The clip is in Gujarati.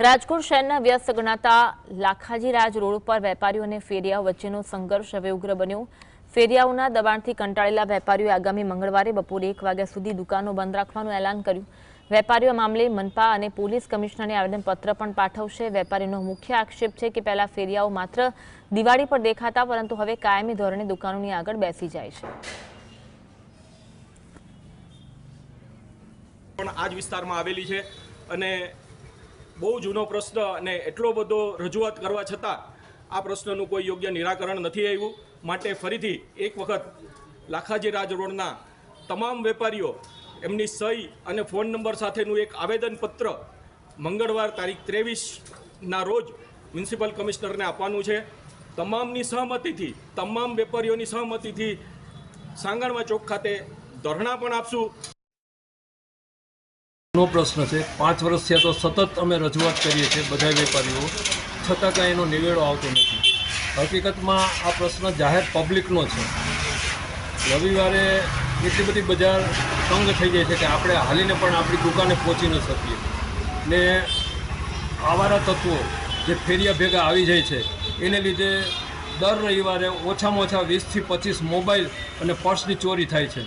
રાજકોટ શહેરના વ્યસ્ત ગણાતા લાખાજી રાજ રોડ પર વેપારીઓ અને ફેરિયાઓ વચ્ચેનો સંઘર્ષ હવે ઉગ્ર બન્યો। ફેરિયાઓના દબાણથી કંટાળેલા વેપારીઓએ આગામી મંગળવારે બપોરે 1 વાગ્યા સુધી દુકાનો બંધ રાખવાનું એલાન કર્યું। વેપારીઓ મામલે મનપા અને પોલીસ કમિશનરને આવેદનપત્ર પણ પાઠવશે। વેપારીનો મુખ્ય આક્ષેપ છે કે પહેલા ફેરિયાઓ માત્ર દિવાળી પર દેખાતા, પરંતુ હવે કાયમી ધોરણે દુકાનોની આગળ બેસી જાય છે। પણ આ જ વિસ્તારમાં આવેલી છે અને બહુ જૂનો પ્રશ્ન અને એટલો બધો રજૂઆત કરવા છતાં આ પ્રશ્નનું કોઈ યોગ્ય નિરાકરણ નથી આવ્યું। માટે ફરીથી એક વખત લાખાજી રાજ રોડના તમામ વેપારીઓ એમની સહી અને ફોન નંબર સાથેનું એક આવેદનપત્ર મંગળવાર તારીખ 23ના રોજ મ્યુનિસિપલ કમિશનરને આપવાનું છે। તમામની સહમતિથી, તમામ વેપારીઓની સહમતિથી સાંગણવા ચોક ખાતે ધરણા પણ આપશું। નો પ્રશ્ન છે। 5 વર્ષ થયા તો સતત અમે રજૂઆત કરીએ છીએ બધા વેપારીઓ, છતાં કાંઈ એનો નિવેડો આવતો નથી। હકીકતમાં આ પ્રશ્ન જાહેર પબ્લિકનો છે। રવિવારે એટલી બધી બજાર તંગ થઈ જાય છે કે આપણે હાલીને પણ આપણી દુકાને પહોંચી ન શકીએ ને આવારા તત્વો જે ફેરિયા ભેગા આવી જાય છે એને લીધે દર રવિવારે ઓછામાં ઓછા 20 થી 25 મોબાઈલ અને પર્સની ચોરી થાય છે।